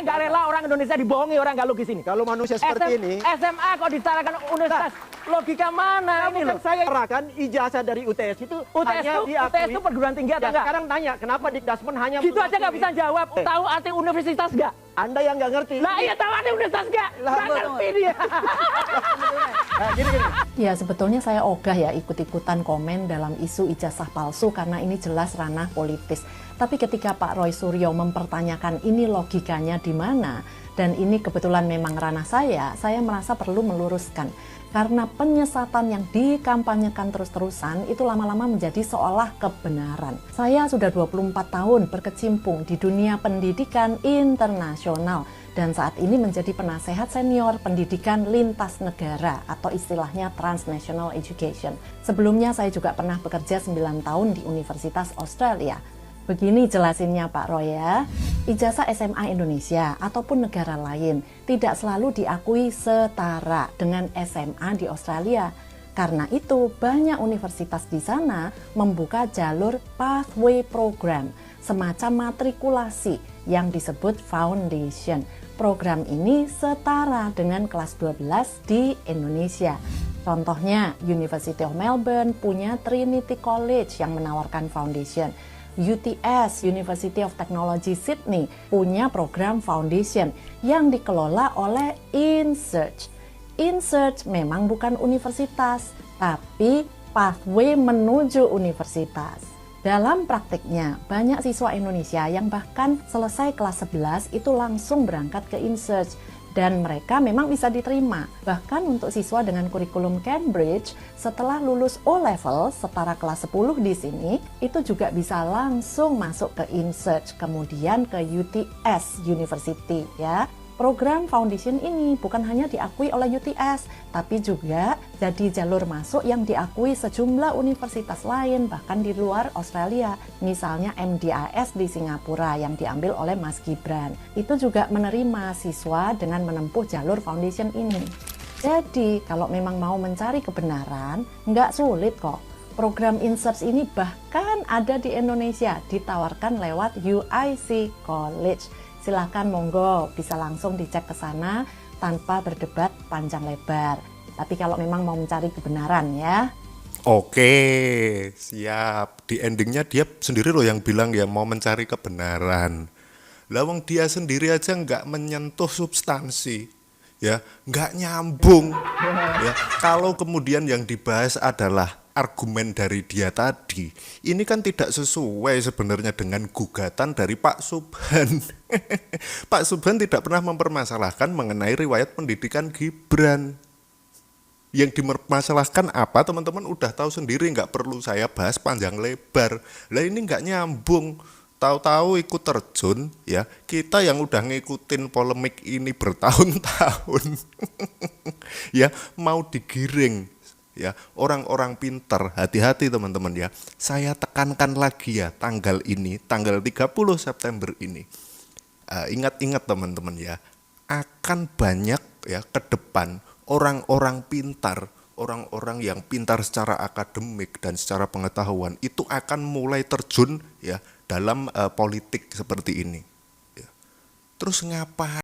nggak rela orang Indonesia dibohongi orang nggak logis ini. Kalau manusia seperti ini, SMA kok ditarakan universitas, logika mana ini loh? saya katakan ijazah dari UTS itu hanya diakui. UTS itu perguruan tinggi atau enggak? Sekarang tanya, kenapa Dikdasmen hanya gitu aja nggak bisa jawab. Tahu arti universitas nggak? Anda yang nggak ngerti. Lah iya tahu arti universitas nggak? Nggak ngerti dia. Gini. Ya sebetulnya saya ogah ya ikut-ikutan komen dalam isu ijazah palsu karena ini jelas ranah politis. Tapi ketika Pak Roy Suryo mempertanyakan ini logikanya di mana dan ini kebetulan memang ranah saya merasa perlu meluruskan. Karena penyesatan yang dikampanyekan terus-terusan itu lama-lama menjadi seolah kebenaran. Saya sudah 24 tahun berkecimpung di dunia pendidikan internasional dan saat ini menjadi penasehat senior pendidikan lintas negara atau istilahnya transnational education. Sebelumnya saya juga pernah bekerja 9 tahun di Universitas Australia. Begini jelasinnya Pak Roy ya, ijazah SMA Indonesia ataupun negara lain tidak selalu diakui setara dengan SMA di Australia. Karena itu banyak universitas di sana membuka jalur pathway program, semacam matrikulasi yang disebut foundation. Program ini setara dengan kelas 12 di Indonesia. Contohnya University of Melbourne punya Trinity College yang menawarkan foundation. UTS, University of Technology Sydney, punya program foundation yang dikelola oleh InSearch. InSearch memang bukan universitas, tapi pathway menuju universitas. Dalam praktiknya, banyak siswa Indonesia yang bahkan selesai kelas 11 itu langsung berangkat ke InSearch. Dan mereka memang bisa diterima. Bahkan untuk siswa dengan kurikulum Cambridge, setelah lulus O-Level setara kelas 10 di sini, itu juga bisa langsung masuk ke InSearch, kemudian ke UTS University ya. Program foundation ini bukan hanya diakui oleh UTS, tapi juga jadi jalur masuk yang diakui sejumlah universitas lain, bahkan di luar Australia. Misalnya MDIS di Singapura yang diambil oleh Mas Gibran. Itu juga menerima siswa dengan menempuh jalur foundation ini. Jadi kalau memang mau mencari kebenaran, nggak sulit kok. Program InSearch ini bahkan ada di Indonesia, ditawarkan lewat UIC College. Silahkan monggo bisa langsung dicek ke sana tanpa berdebat panjang lebar. Tapi kalau memang mau mencari kebenaran ya. Oke, siap. Di endingnya dia sendiri loh yang bilang ya mau mencari kebenaran. Lawang dia sendiri aja nggak menyentuh substansi, ya nggak nyambung. Ya, kalau kemudian yang dibahas adalah argumen dari dia tadi, ini kan tidak sesuai sebenarnya dengan gugatan dari Pak Subhan. Pak Subhan tidak pernah mempermasalahkan mengenai riwayat pendidikan Gibran. Yang dimasalahkan apa teman-teman udah tahu sendiri, nggak perlu saya bahas panjang lebar. Lah ini nggak nyambung. Tahu-tahu ikut terjun ya, kita yang udah ngikutin polemik ini bertahun-tahun ya mau digiring. Ya, orang-orang pintar, hati-hati teman-teman ya. Saya tekankan lagi ya, tanggal ini, tanggal 30 September ini. Ingat-ingat teman-teman ya, akan banyak ya ke depan orang-orang pintar, orang-orang yang pintar secara akademik dan secara pengetahuan itu akan mulai terjun ya dalam politik seperti ini. Ya. Terus ngapain?